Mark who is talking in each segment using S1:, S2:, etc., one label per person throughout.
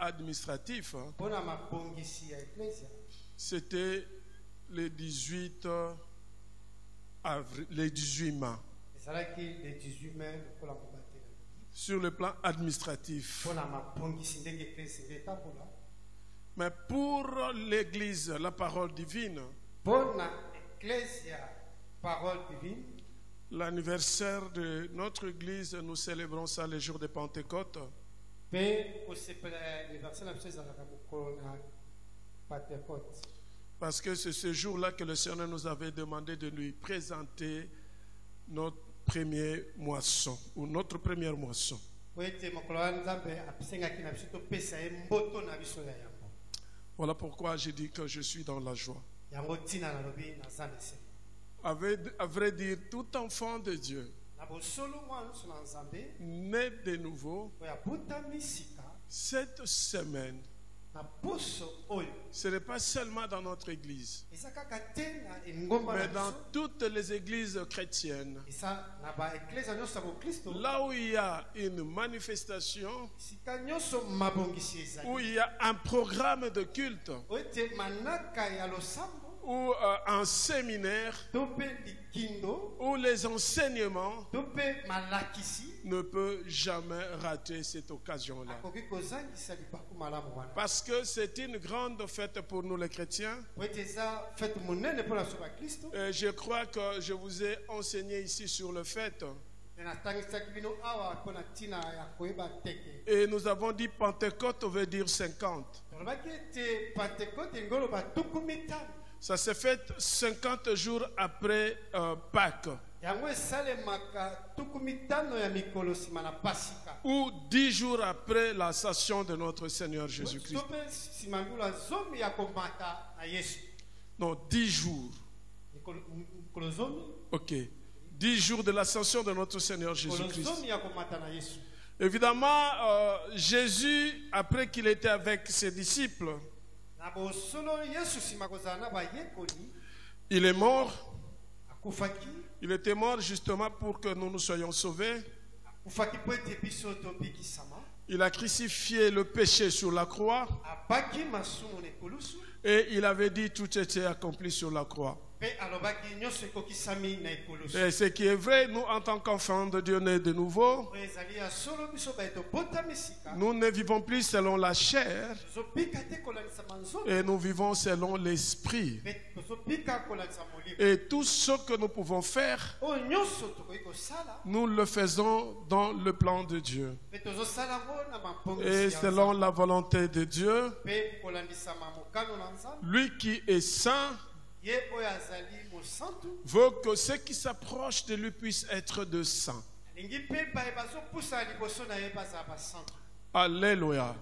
S1: Administratif, c'était le 18 mai. Sur le plan administratif. Mais pour l'Église, la parole divine, l'anniversaire de notre Église, nous célébrons ça le jour de Pentecôte. Parce que c'est ce jour-là que le Seigneur nous avait demandé de lui présenter notre premier moisson ou notre première moisson. Voilà pourquoi j'ai dit que je suis dans la joie. À vrai dire, tout enfant de Dieu né de nouveau, cette semaine, ce n'est pas seulement dans notre église, mais dans toutes les églises chrétiennes, là où il y a une manifestation, où il y a un programme de culte, ou un séminaire, où les enseignements ne peuvent jamais rater cette occasion-là. Parce que c'est une grande fête pour nous les chrétiens. Et je crois que je vous ai enseigné ici sur le fait. Et nous avons dit Pentecôte veut dire 50. Ça s'est fait 50 jours après Pâques. Ou 10 jours après l'ascension de notre Seigneur Jésus-Christ. Non, 10 jours. Ok. 10 jours de l'ascension de notre Seigneur Jésus-Christ. Évidemment, Jésus, après qu'il était avec ses disciples, il est mort. Il était mort justement pour que nous nous soyons sauvés. Il a crucifié le péché sur la croix. Et il avait dit tout était accompli sur la croix. Et ce qui est vrai, nous en tant qu'enfants de Dieu nés de nouveau, nous ne vivons plus selon la chair, et nous vivons selon l'esprit. Et tout ce que nous pouvons faire, nous le faisons dans le plan de Dieu. Et selon la volonté de Dieu, lui qui est saint veut que ceux qui s'approchent de lui puissent être de saints. Alléluia.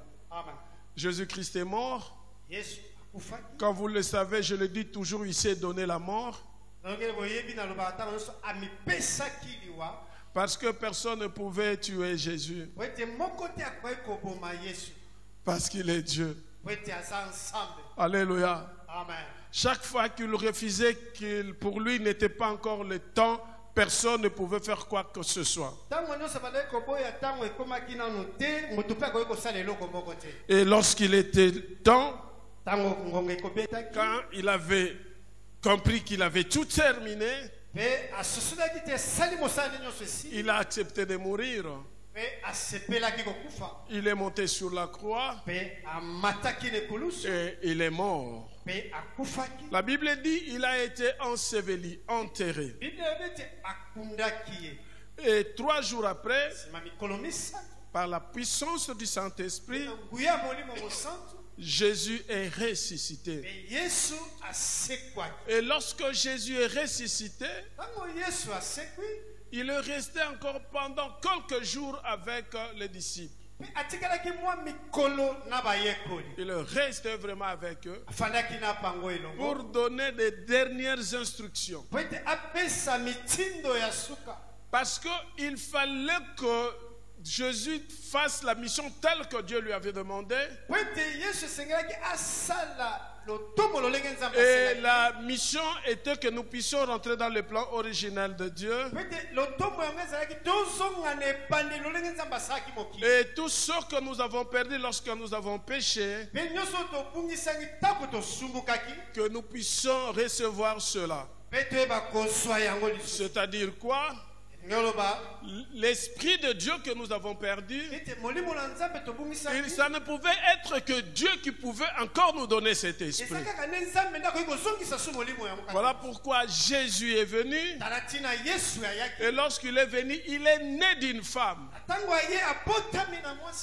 S1: Jésus-Christ est mort. Quand vous le savez, je le dis toujours, il s'est donné la mort. Parce que personne ne pouvait tuer Jésus. Parce qu'il est Dieu. Alléluia.
S2: Amen.
S1: Chaque fois qu'il refusait, qu'il pour lui n'était pas encore le temps, personne ne pouvait faire quoi que ce soit. Et lorsqu'il était temps, quand il avait compris qu'il avait tout terminé, il a accepté de mourir. Il est monté sur la croix et il est mort. La Bible dit il a été enseveli, enterré. Et 3 jours après, par la puissance du Saint-Esprit, Jésus est ressuscité. Et lorsque Jésus est ressuscité, il est resté encore pendant quelques jours avec les disciples. Il reste vraiment avec eux pour donner des dernières instructions. Parce qu'il fallait que Jésus fasse la mission telle que Dieu lui avait demandé. Et la mission était que nous puissions rentrer dans le plan original de Dieu. Et tout ce que nous avons perdu lorsque nous avons péché, que nous puissions recevoir cela. C'est-à-dire quoi? L'Esprit de Dieu que nous avons perdu, ça ne pouvait être que Dieu qui pouvait encore nous donner cet esprit. Voilà pourquoi Jésus est venu. Et lorsqu'il est venu, il est né d'une femme.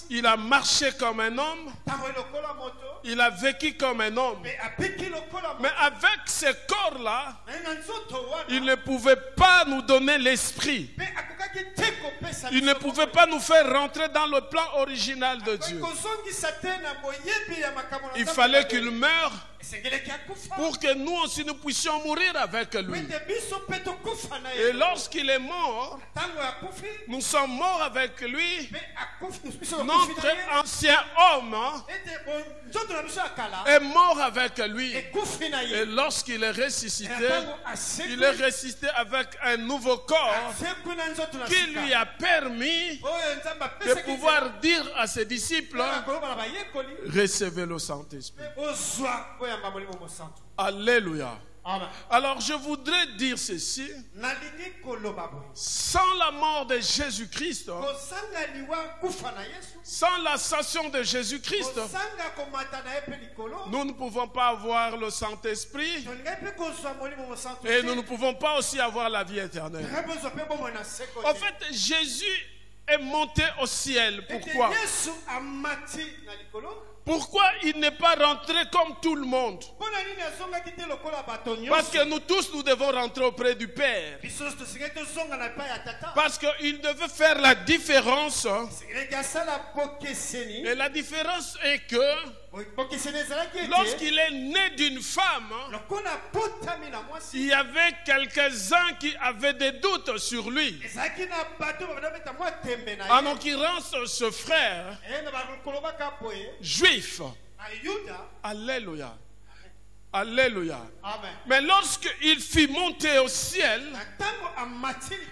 S1: Il a marché comme un homme. Il a vécu comme un homme. Mais avec ce corps-là, il ne pouvait pas nous donner l'esprit. Il ne pouvait pas nous faire rentrer dans le plan original de Dieu. Il fallait qu'il meure pour que nous aussi nous puissions mourir avec lui. Et lorsqu'il est mort, nous sommes morts avec lui. Notre ancien homme est mort avec lui. Et lorsqu'il est ressuscité, il est ressuscité avec un nouveau corps qui lui a permis de pouvoir dire à ses disciples: recevez le Saint-Esprit. Alléluia.
S2: Amen.
S1: Alors je voudrais dire ceci: sans la mort de Jésus-Christ, sans l'ascension de Jésus-Christ, nous ne pouvons pas avoir le Saint-Esprit et nous ne pouvons pas aussi avoir la vie éternelle. En fait, Jésus est monté au ciel. Pourquoi? Pourquoi il n'est pas rentré comme tout le monde? Parce que nous tous, nous devons rentrer auprès du Père. Parce qu'il devait faire la différence. Et la différence est que lorsqu'il est né d'une femme, il y avait quelques-uns qui avaient des doutes sur lui. En l'occurrence, ce frère juif. Alléluia. Alléluia.
S2: Amen.
S1: Mais lorsqu'il fut monté au ciel,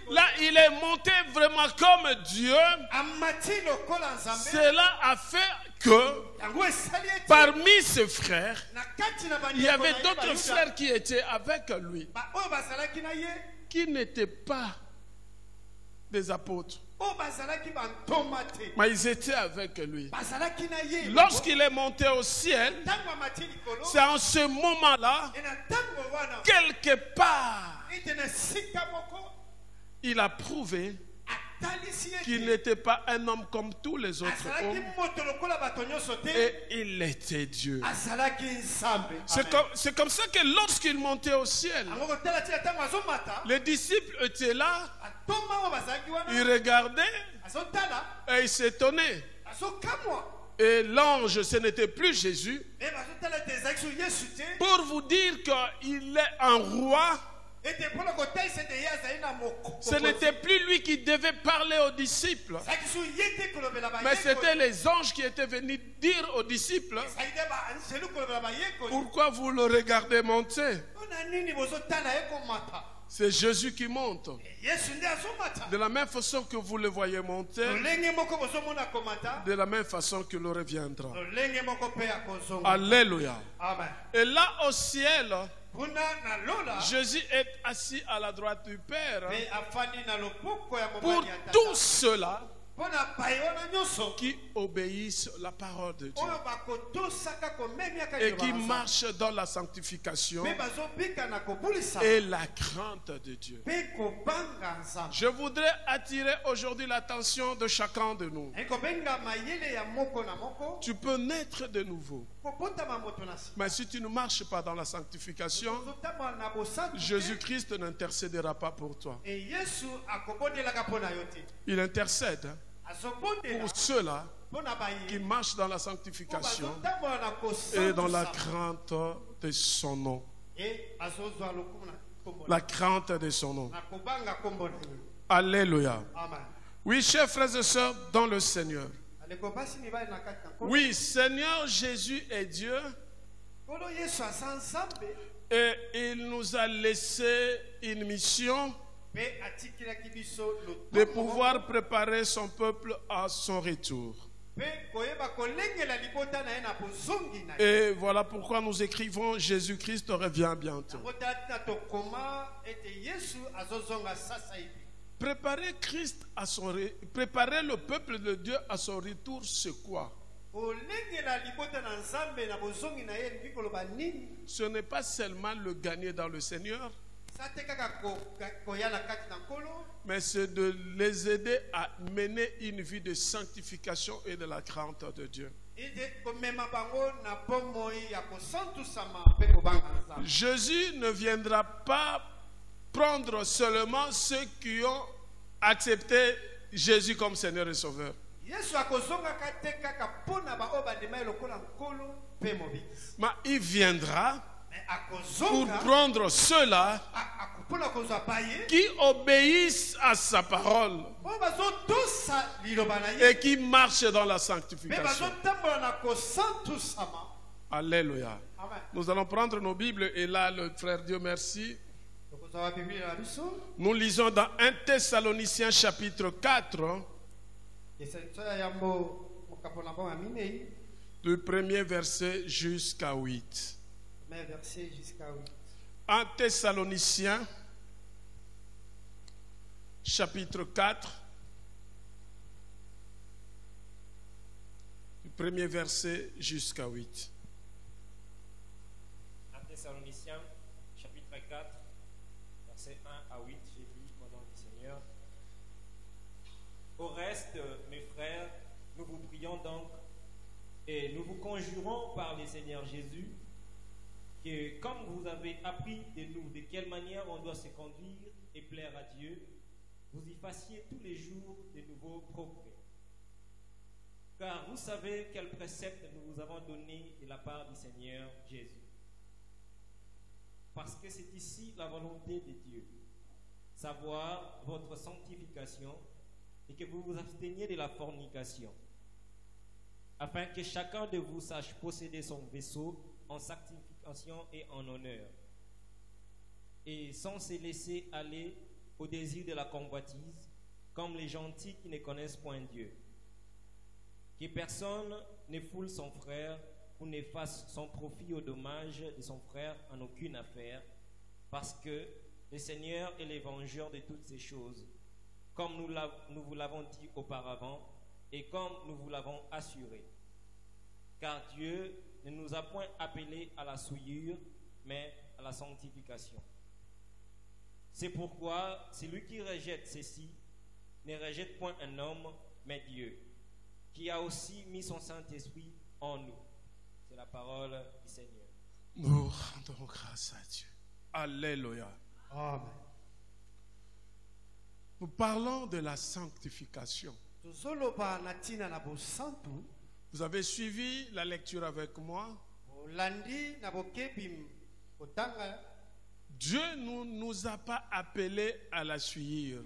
S1: là il est monté vraiment comme Dieu. Cela a fait que parmi ses frères, il y avait d'autres frères qui étaient avec lui, qui n'étaient pas des apôtres. Mais ils étaient avec lui. Lorsqu'il est monté au ciel, c'est en ce moment-là, quelque part, il a prouvé qu'il n'était pas un homme comme tous les autres hommes. Et il était Dieu. C'est comme ça que lorsqu'il montait au ciel, les disciples étaient là. Ils regardaient et ils s'étonnaient. Et l'ange, ce n'était plus Jésus. Pour vous dire qu'il est un roi. Ce n'était plus lui qui devait parler aux disciples, mais c'était les anges qui étaient venus dire aux disciples: pourquoi vous le regardez monter? C'est Jésus qui monte. De la même façon que vous le voyez monter, de la même façon qu'il reviendra. Alléluia.
S2: Amen.
S1: Et là au ciel, Jésus est assis à la droite du Père pour tous ceux-là qui obéissent à la parole de Dieu et qui marchent dans la sanctification et la crainte de Dieu. Je voudrais attirer aujourd'hui l'attention de chacun de nous. Tu peux naître de nouveau, mais si tu ne marches pas dans la sanctification, Jésus-Christ n'intercédera pas pour toi. Il intercède pour ceux-là qui marchent dans la sanctification et dans la crainte de son nom. La crainte de son nom. Alléluia.
S2: Amen.
S1: Oui, chers frères et sœurs, dans le Seigneur. Oui, Seigneur Jésus est Dieu. Et il nous a laissé une mission de pouvoir préparer son peuple à son retour. Et voilà pourquoi nous écrivons Jésus-Christ revient bientôt. Préparer préparer le peuple de Dieu à son retour, c'est quoi? Ce n'est pas seulement le gagner dans le Seigneur, mais c'est de les aider à mener une vie de sanctification et de la crainte de Dieu. Jésus ne viendra pas prendre seulement ceux qui ont accepté Jésus comme Seigneur et Sauveur. Mais il viendra pour prendre ceux-là qui obéissent à sa parole et qui marchent dans la sanctification. Alléluia. Nous allons prendre nos Bibles et là, le frère Dieu merci. Nous lisons dans 1 Thessaloniciens chapitre 4, du premier verset jusqu'à 8. 1 Thessaloniciens chapitre 4, du premier verset jusqu'à 8.
S3: 1 Thessaloniciens chapitre 4, verset 1 à 8, j'ai lu au nom du Seigneur. Au reste, mes frères, nous vous prions donc et nous vous conjurons par le Seigneur Jésus que comme vous avez appris de nous de quelle manière on doit se conduire et plaire à Dieu, vous y fassiez tous les jours de nouveaux progrès. Car vous savez quel précepte nous vous avons donné de la part du Seigneur Jésus. Parce que c'est ici la volonté de Dieu, savoir votre sanctification et que vous vous absteniez de la fornication, afin que chacun de vous sache posséder son vaisseau en sanctification et en honneur, et sans se laisser aller au désir de la convoitise, comme les gentils qui ne connaissent point Dieu. Que personne ne foule son frère ou ne fasse son profit au dommage de son frère en aucune affaire, parce que le Seigneur est le vengeur de toutes ces choses, comme nous vous l'avons dit auparavant et comme nous vous l'avons assuré. Car Dieu ne nous a point appelés à la souillure, mais à la sanctification. C'est pourquoi celui qui rejette ceci ne rejette point un homme, mais Dieu, qui a aussi mis son Saint-Esprit en nous. C'est la parole du Seigneur.
S1: Nous rendons grâce à Dieu. Alléluia.
S2: Amen.
S1: Nous parlons de la sanctification. Vous avez suivi la lecture avec moi. Dieu ne nous a pas appelés à la suivre.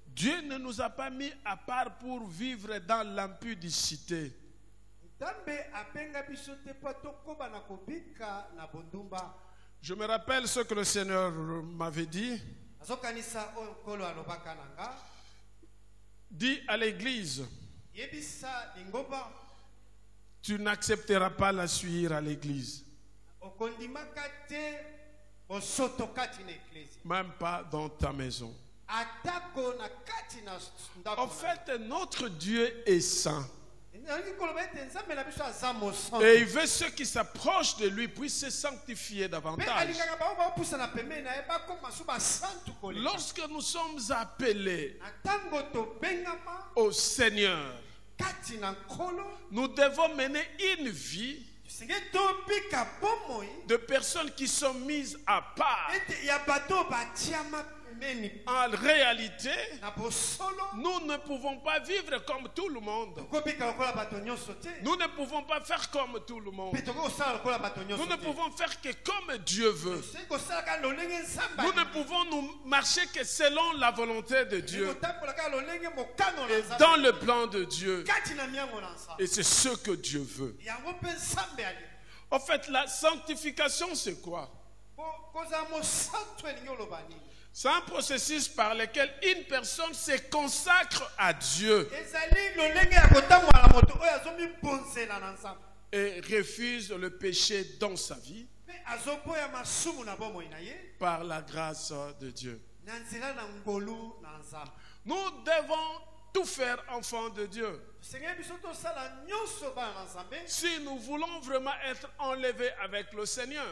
S1: Dieu ne nous a pas mis à part pour vivre dans l'impudicité. Je me rappelle ce que le Seigneur m'avait dit. Dit à l'église, tu n'accepteras pas la suivre à l'église. Même pas dans ta maison. En fait, notre Dieu est saint. Et il veut ceux qui s'approchent de lui puissent se sanctifier davantage. Lorsque nous sommes appelés au Seigneur, nous devons mener une vie de personnes qui sont mises à part En réalité, nous ne pouvons pas vivre comme tout le monde. Nous ne pouvons pas faire comme tout le monde. Nous ne pouvons faire que comme Dieu veut. Nous ne pouvons nous marcher que selon la volonté de Dieu et dans le plan de Dieu. Et c'est ce que Dieu veut. En fait, la sanctification, c'est quoi? C'est un processus par lequel une personne se consacre à Dieu et refuse le péché dans sa vie par la grâce de Dieu. Nous devons tout faire, enfants de Dieu. Si nous voulons vraiment être enlevés avec le Seigneur,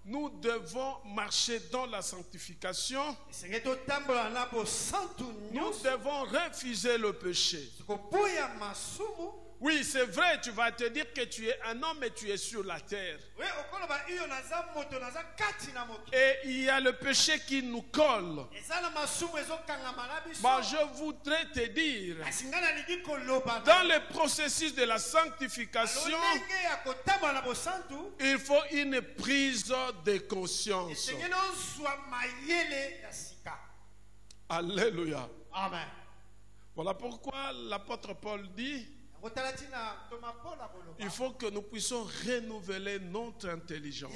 S1: nous devons marcher dans la sanctification. Nous devons refuser le péché. Oui, c'est vrai, tu vas te dire que tu es un homme et tu es sur la terre. Et il y a le péché qui nous colle. Moi, je voudrais te dire, dans le processus de la sanctification, il faut une prise de conscience. Alléluia.
S2: Amen.
S1: Voilà pourquoi l'apôtre Paul dit, il faut que nous puissions renouveler notre intelligence.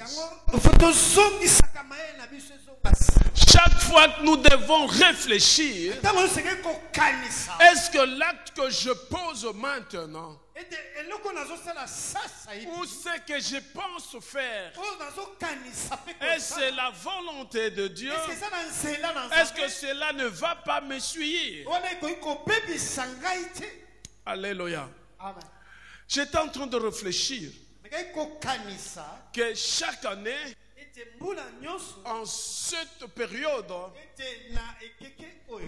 S1: Chaque fois que nous devons réfléchir, est-ce que l'acte que je pose maintenant ou ce que je pense faire, est-ce que la volonté de Dieu? Est-ce que cela ne va pas me suivre? Alléluia.
S2: Amen.
S1: J'étais en train de réfléchir que chaque année, en cette période,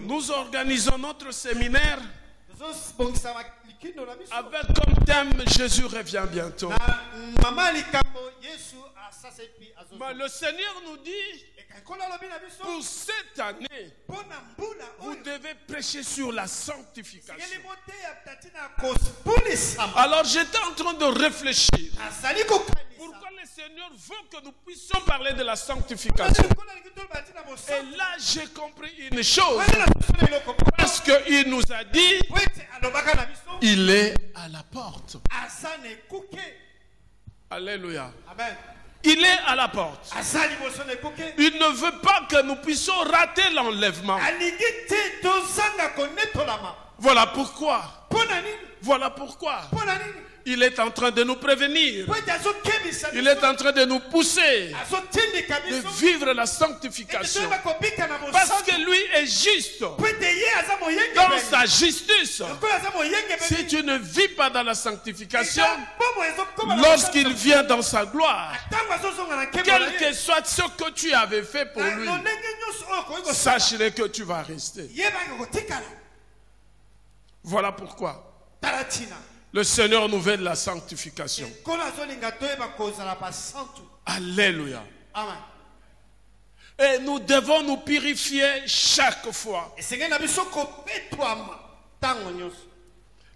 S1: nous organisons notre séminaire avec comme thème Jésus revient bientôt. Mais le Seigneur nous dit, pour cette année, vous devez prêcher sur la sanctification. Alors j'étais en train de réfléchir. Pourquoi le Seigneur veut que nous puissions parler de la sanctification? Et là j'ai compris une chose. Parce qu'il nous a dit, il est à la porte. Alléluia.
S2: Amen.
S1: Il est à la porte. Il ne veut pas que nous puissions rater l'enlèvement. Voilà pourquoi. Voilà pourquoi. Il est en train de nous prévenir. Il est en train de nous pousser de vivre la sanctification. Parce que lui est juste. Dans sa justice. Si tu ne vis pas dans la sanctification, lorsqu'il vient dans sa gloire, quel que soit ce que tu avais fait pour lui, sache que tu vas rester. Voilà pourquoi le Seigneur nous veut de la sanctification. Alléluia.
S2: Amen.
S1: Et nous devons nous purifier chaque fois.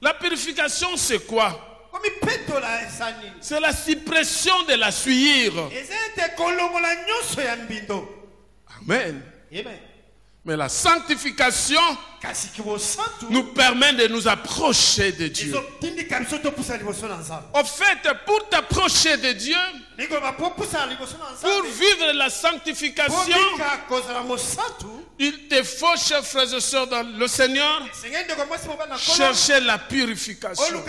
S1: La purification, c'est quoi? C'est la suppression de la souillure. Amen. Mais la sanctification nous permet de nous approcher de Dieu. En fait, pour t'approcher de Dieu, pour vivre la sanctification, il te faut, chers frères et sœurs dans le Seigneur, chercher la purification.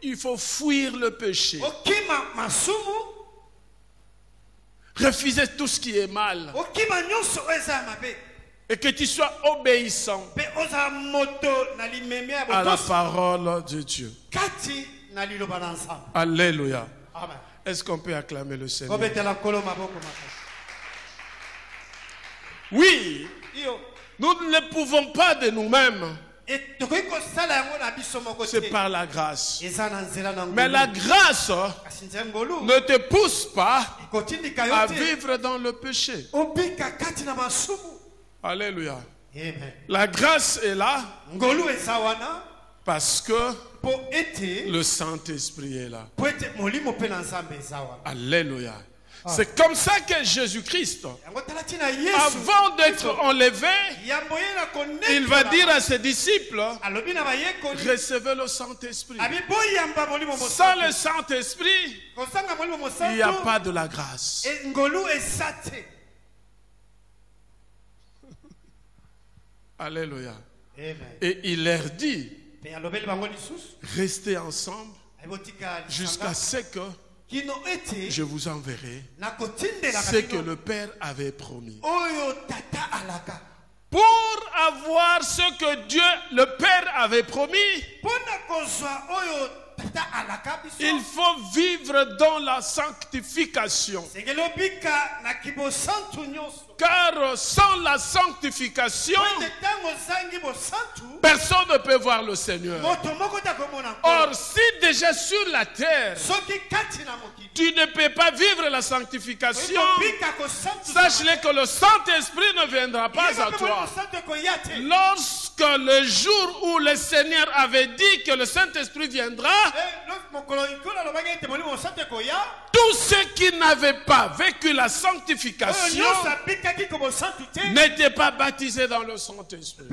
S1: Il faut fuir le péché. Refuser tout ce qui est mal. Et que tu sois obéissant à la parole de Dieu. Alléluia. Est-ce qu'on peut acclamer le Seigneur? Oui. Nous ne pouvons pas de nous-mêmes C'est par la grâce. Mais la grâce ne te pousse pas à vivre dans le péché. Alléluia. La grâce est là parce que le Saint-Esprit est là. Alléluia. C'est comme ça que Jésus-Christ, avant d'être enlevé, il va dire à ses disciples, recevez le Saint-Esprit. Sans le Saint-Esprit, il n'y a pas de la grâce. Alléluia. Et il leur dit, restez ensemble jusqu'à ce que je vous enverrai ce que le Père avait promis. Pour avoir ce que Dieu, le Père, avait promis, il faut vivre dans la sanctification. Car sans la sanctification, personne ne peut voir le Seigneur. Or, si déjà sur la terre, tu ne peux pas vivre la sanctification, sache-le que le Saint-Esprit ne viendra pas à toi. Lorsque le jour où le Seigneur avait dit que le Saint-Esprit viendra, tous ceux qui n'avaient pas vécu la sanctification n'étaient pas baptisés dans le Saint-Esprit.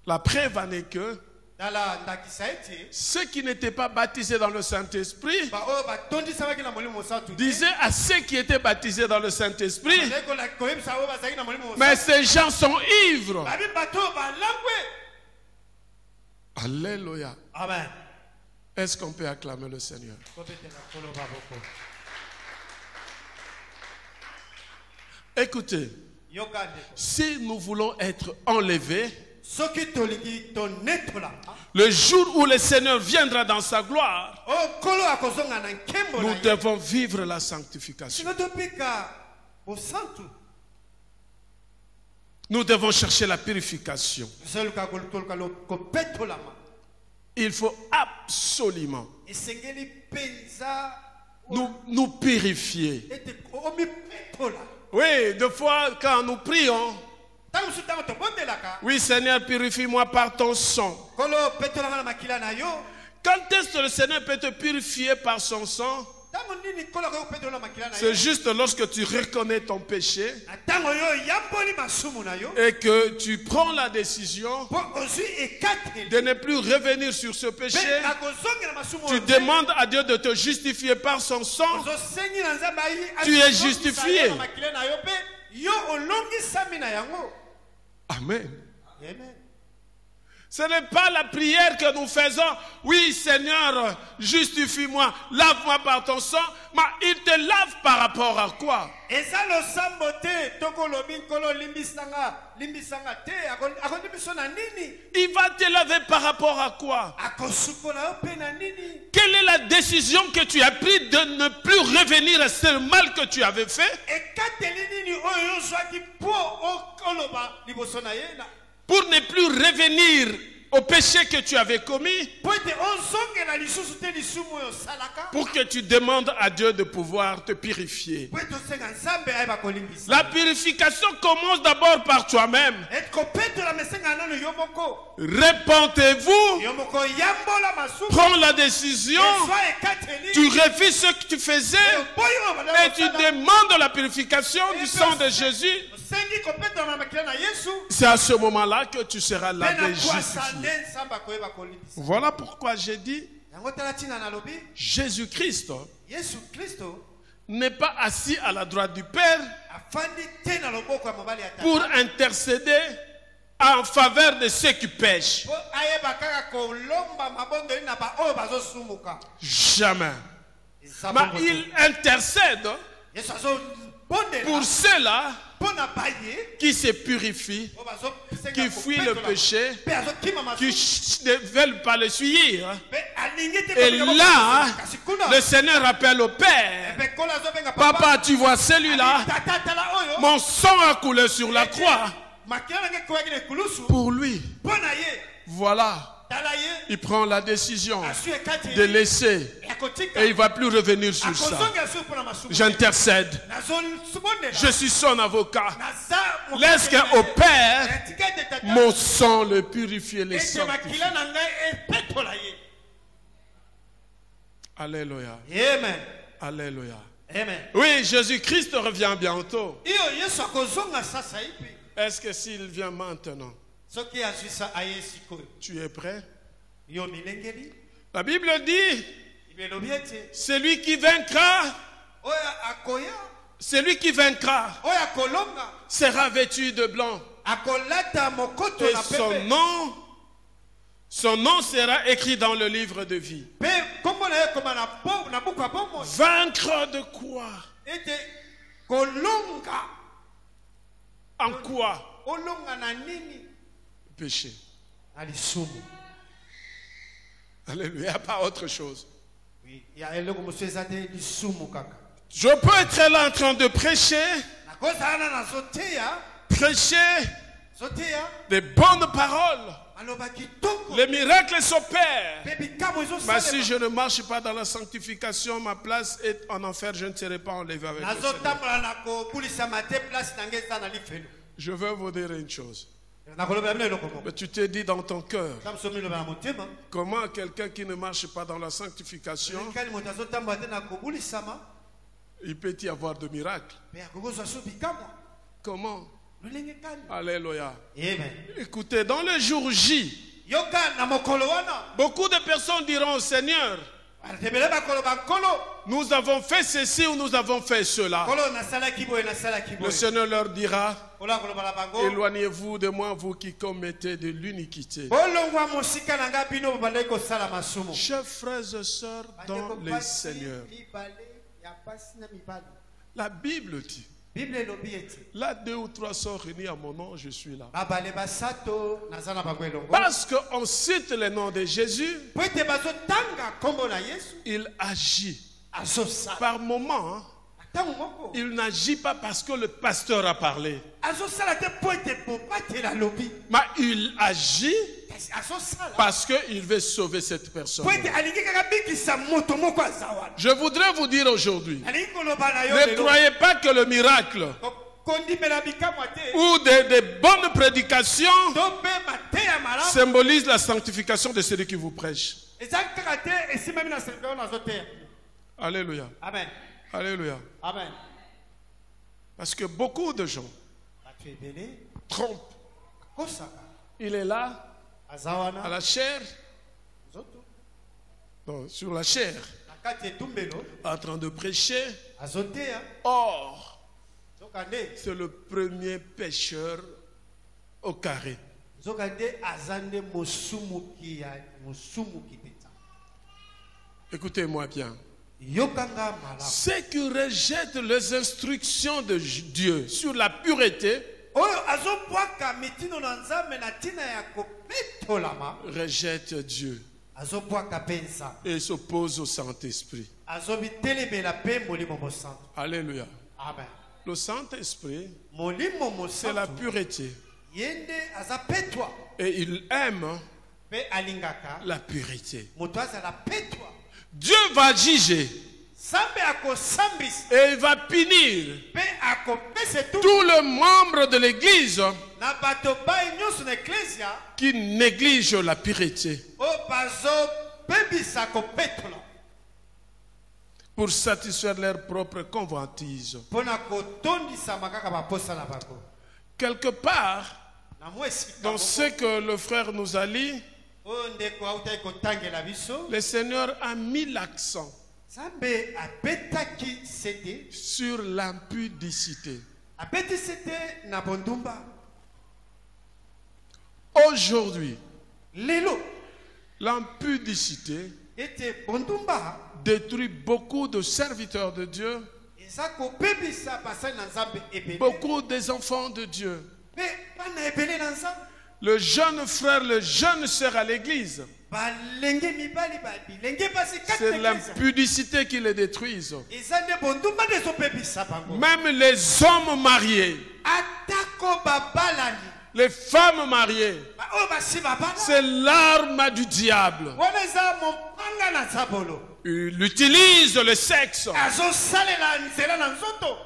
S1: La preuve en est que ceux qui n'étaient pas baptisés dans le Saint-Esprit disaient à ceux qui étaient baptisés dans le Saint-Esprit, mais ces gens sont ivres. Alléluia.
S2: Amen.
S1: Est-ce qu'on peut acclamer le Seigneur? Écoutez, si nous voulons être enlevés, le jour où le Seigneur viendra dans sa gloire, nous devons vivre la sanctification. Nous devons chercher la purification. Il faut absolument nous purifier. Oui, des fois quand nous prions, oui Seigneur, purifie-moi par ton sang. Quand est-ce que le Seigneur peut te purifier par son sang? C'est juste lorsque tu reconnais ton péché et que tu prends la décision de ne plus revenir sur ce péché. Tu demandes à Dieu de te justifier par son sang. Tu es justifié. Amen. Ce n'est pas la prière que nous faisons. Oui, Seigneur, justifie-moi, lave-moi par ton sang. Mais il te lave par rapport à quoi? Il va te laver par rapport à quoi? Quelle est la décision que tu as prise de ne plus revenir à ce mal que tu avais fait? Pour ne plus revenir au péché que tu avais commis, pour que tu demandes à Dieu de pouvoir te purifier. La purification commence d'abord par toi-même. Repentez-vous, prends la décision, tu refuses ce que tu faisais et tu demandes la purification du sang de Jésus. C'est à ce moment-là que tu seras lavé, justifié. Voilà pourquoi j'ai dit, Jésus-Christ n'est pas assis à la droite du Père pour intercéder en faveur de ceux qui pêchent. Jamais. Mais il intercède pour ceux-là qui se purifient, qui fuient le péché, qui ne veulent pas le suivre. Et là, le Seigneur appelle au Père. Papa, tu vois celui-là, mon sang a coulé sur la croix. pour lui. Voilà. Il prend la décision de laisser et il ne va plus revenir sur ça. J'intercède. Je suis son avocat. Laisse qu'au Père, mon sang le purifie, le sanctifie. Alléluia.
S2: Amen.
S1: Alléluia.
S2: Amen.
S1: Oui, Jésus-Christ revient bientôt. Est-ce que s'il vient maintenant, tu es prêt? La Bible dit, celui qui vaincra sera vêtu de blanc. Et son nom sera écrit dans le livre de vie. Vaincre de quoi? En quoi? Péché. Alléluia, pas autre chose. Je peux être là en train de prêcher des bonnes paroles. Les miracles s'opèrent. Mais si je ne marche pas dans la sanctification, ma place est en enfer, je ne serai pas enlevé avec le Seigneur. Je veux vous dire une chose. Mais tu t'es dit dans ton cœur, comment quelqu'un qui ne marche pas dans la sanctification, il peut y avoir de miracles? Comment? Alléluia. Écoutez, dans le jour J, beaucoup de personnes diront au Seigneur, nous avons fait ceci ou nous avons fait cela. Le Seigneur leur dira, éloignez-vous de moi, vous qui commettez de l'iniquité. Chers frères et sœurs dans les Seigneurs, la Bible dit, là 2 ou 3 sont réunis à mon nom, je suis là. Parce qu'on cite le nom de Jésus, il agit. Par moment, il n'agit pas parce que le pasteur a parlé. Mais il agit parce qu'il veut sauver cette personne. Je voudrais vous dire aujourd'hui, ne croyez pas que le miracle ou des bonnes prédications symbolisent la sanctification de celui qui vous prêche. Alléluia.
S2: Amen.
S1: Alléluia.
S2: Amen.
S1: Parce que beaucoup de gens trompent. Il est là, à la chair, non, sur la chair, en train de prêcher. Or, c'est le premier pécheur au carré. Écoutez-moi bien. Ceux qui rejettent les instructions de Dieu sur la pureté rejettent Dieu et s'opposent au Saint-Esprit. Alléluia.
S2: Amen.
S1: Le Saint-Esprit, c'est la pureté. Et il aime la pureté. Dieu va juger et il va punir tous les membres de l'église qui négligent la pureté pour satisfaire leurs propres convoitises. Quelque part, dans ce que le frère nous a lu, le Seigneur a mis l'accent sur l'impudicité. Aujourd'hui, l'impudicité détruit beaucoup de serviteurs de Dieu, beaucoup des enfants de Dieu. Le jeune frère, le jeune sœur à l'église, c'est l'impudicité qui les détruise. Même les hommes mariés Les femmes mariées, c'est l'arme du diable. Il utilise le sexe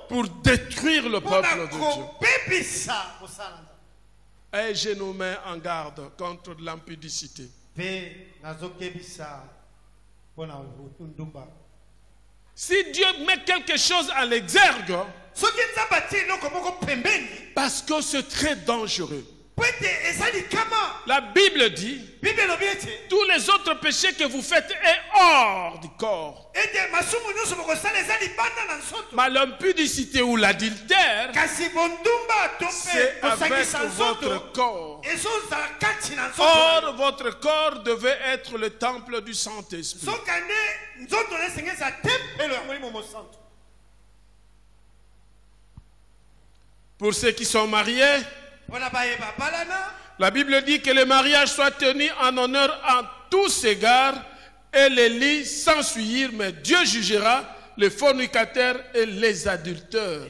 S1: pour détruire le peuple de Dieu. Et je nous mets en garde contre l'impudicité. Si Dieu met quelque chose à l'exergue, parce que c'est très dangereux. La Bible dit, tous les autres péchés que vous faites est hors du corps. Mais l'impudicité ou l'adultère, c'est avec votre corps. Or, votre corps devait être le temple du Saint-Esprit. Pour ceux qui sont mariés, la Bible dit que le mariage soit tenu en honneur en tous égards et les lits sans suivre, mais Dieu jugera les fornicateurs et les adultères.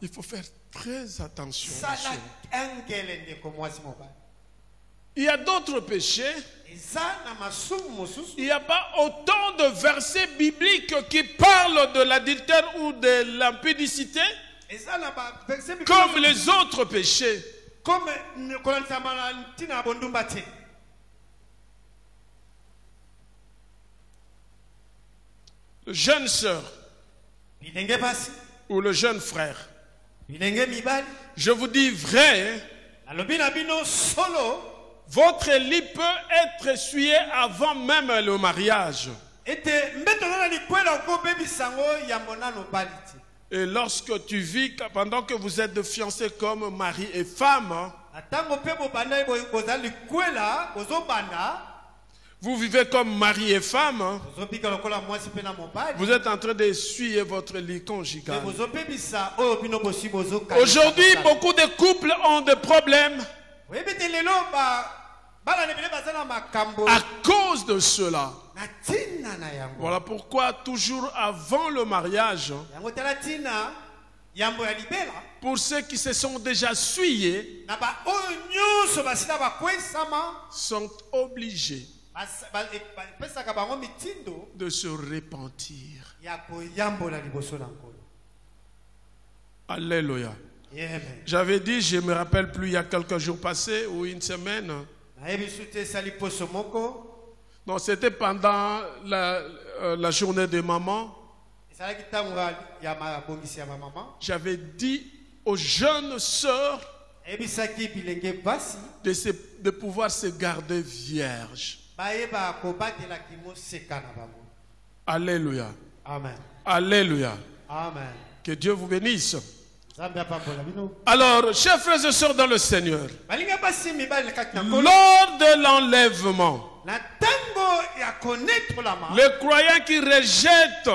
S1: Il faut faire très attention. Il y a d'autres péchés. Il n'y a pas autant de versets bibliques qui parlent de l'adultère ou de l'impudicité comme les autres péchés. Le jeune sœur ou le jeune frère, je vous dis vrai, votre lit peut être essuyé avant même le mariage. Et lorsque tu vis, pendant que vous êtes fiancés comme mari et femme, vous vivez comme mari et femme, vous êtes en train d'essuyer votre lit conjugal. Aujourd'hui, beaucoup de couples ont des problèmes à cause de cela. Voilà pourquoi toujours avant le mariage, pour ceux qui se sont déjà souillés, sont obligés de se repentir. Alléluia. J'avais dit, je ne me rappelle plus, il y a quelques jours passés ou une semaine. Non, c'était pendant la journée de maman. J'avais dit aux jeunes sœurs de pouvoir se garder vierges. Alléluia.
S2: Amen.
S1: Alléluia.
S2: Amen.
S1: Que Dieu vous bénisse. Alors, chers frères et sœurs dans le Seigneur, lors de l'enlèvement, les croyants qui rejettent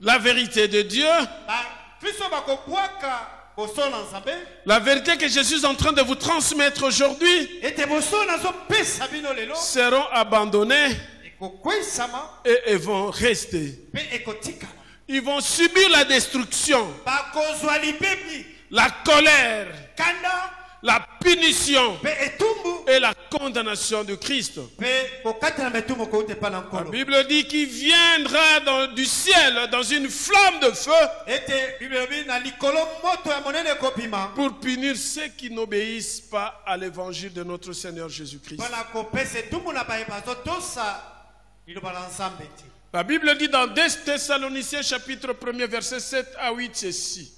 S1: la vérité de Dieu, la vérité que Jésus est en train de vous transmettre aujourd'hui, seront abandonnés et vont rester. Ils vont subir la destruction, la colère, la punition et la condamnation de Christ. La Bible dit qu'il viendra du ciel dans une flamme de feu pour punir ceux qui n'obéissent pas à l'évangile de notre Seigneur Jésus-Christ. La Bible dit dans 2 Thessaloniciens chapitre 1 verset 7 à 8 ceci.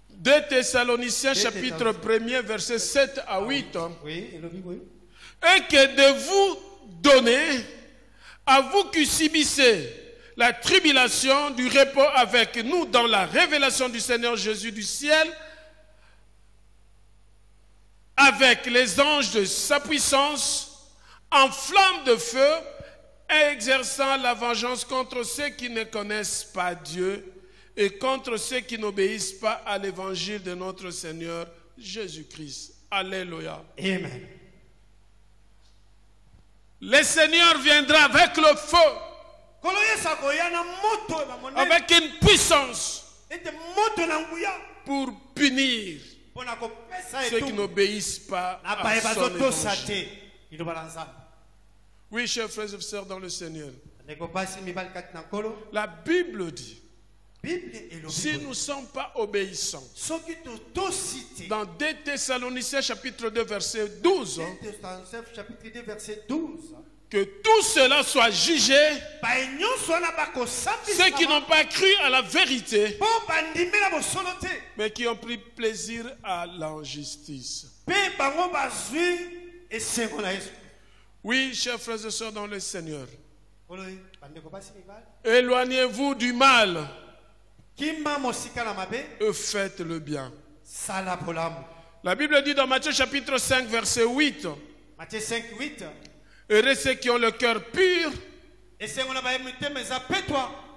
S1: 2 Thessaloniciens chapitre 1 verset 7 à 8. Et que de vous donner, à vous qui subissez la tribulation, du repos avec nous dans la révélation du Seigneur Jésus du ciel, avec les anges de sa puissance, en flamme de feu, exerçant la vengeance contre ceux qui ne connaissent pas Dieu et contre ceux qui n'obéissent pas à l'évangile de notre Seigneur Jésus-Christ. Alléluia.
S2: Amen.
S1: Le Seigneur viendra avec le feu, avec une puissance pour punir ceux qui n'obéissent pas à son évangile. Oui, chers frères et sœurs dans le Seigneur, la Bible dit, si nous ne sommes pas obéissants, dans 2 Thessaloniciens chapitre 2 verset 12, que tout cela soit jugé, ceux qui n'ont pas cru à la vérité, mais qui ont pris plaisir à l'injustice. Oui, chers frères et sœurs dans le Seigneur, éloignez-vous du mal et faites le bien. La Bible dit dans Matthieu chapitre 5 verset 8, heureux ceux qui ont le cœur pur,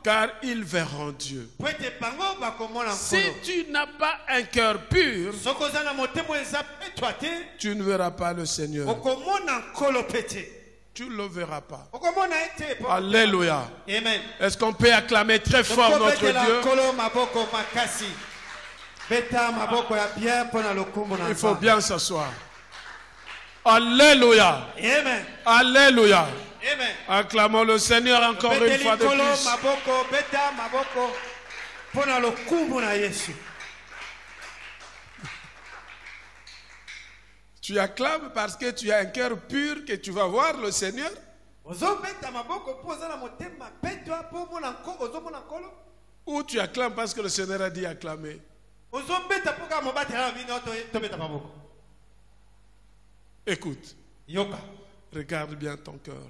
S1: car ils verront Dieu. Si tu n'as pas un cœur pur, tu ne verras pas le Seigneur. Tu ne le verras pas. Alléluia. Est-ce qu'on peut acclamer très fort notre Dieu? Il faut bien s'asseoir. Alléluia.
S2: Amen.
S1: Alléluia.
S2: Amen.
S1: Acclamons le Seigneur encore une fois de plus. Tu acclames parce que tu as un cœur pur que tu vas voir le Seigneur? Ou tu acclames parce que le Seigneur a dit acclamer? Écoute. Regarde bien ton cœur.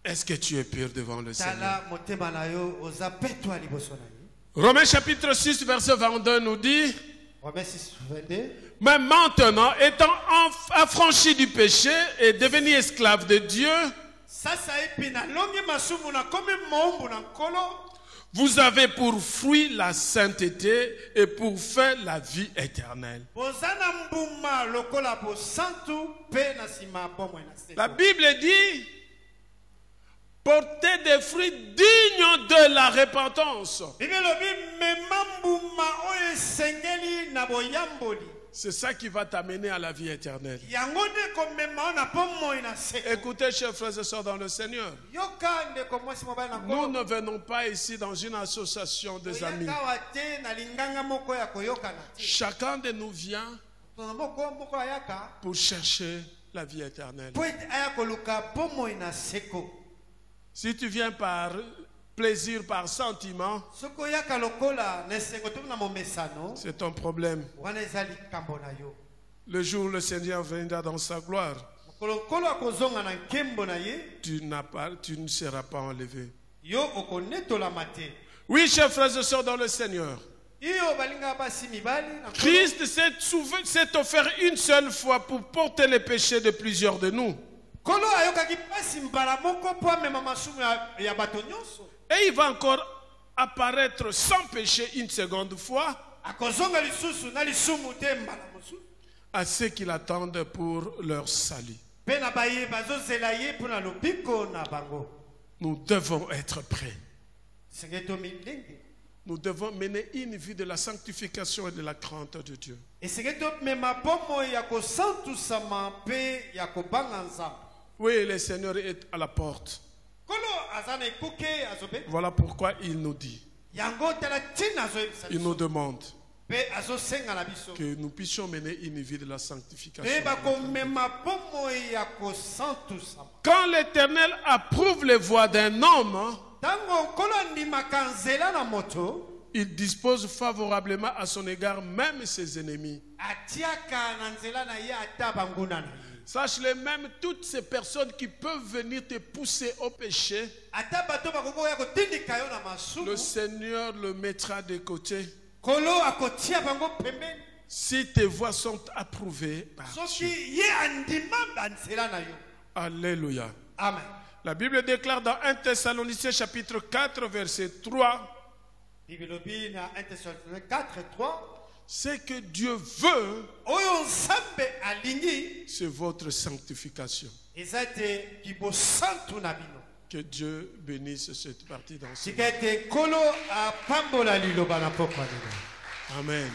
S1: Est-ce que tu es pur devant le Seigneur? Romains chapitre 6 verset 22 nous dit, mais maintenant, étant affranchi du péché et devenu esclave de Dieu, vous avez pour fruit la sainteté et pour fin la vie éternelle. La Bible dit, portez des fruits dignes de la repentance. C'est ça qui va t'amener à la vie éternelle. Écoutez, chers frères et sœurs dans le Seigneur, nous ne venons pas ici dans une association des amis. Chacun de nous vient pour chercher la vie éternelle. Si tu viens par plaisir, par sentiment, c'est ton problème. Le jour où le Seigneur viendra dans sa gloire, tu ne seras pas enlevé. Oui, chers frères et sœurs dans le Seigneur, Christ s'est offert une seule fois pour porter les péchés de plusieurs de nous. Et il va encore apparaître sans péché une seconde fois à ceux qui l'attendent pour leur salut. Nous devons être prêts. Nous devons mener une vie de la sanctification et de la crainte de Dieu. Oui, le Seigneur est à la porte. Voilà pourquoi il nous dit, il nous demande que nous puissions mener une vie de la sanctification. Quand l'Éternel approuve les voies d'un homme, il dispose favorablement à son égard même ses ennemis. Sache-le, même toutes ces personnes qui peuvent venir te pousser au péché, le Seigneur le mettra de côté. Si tes voies sont approuvées par Dieu. Alléluia.
S2: Amen.
S1: La Bible déclare dans 1 Thessaloniciens chapitre 4 verset 3, ce que Dieu veut, c'est votre sanctification. Que Dieu bénisse cette partie d'enseignement. Amen.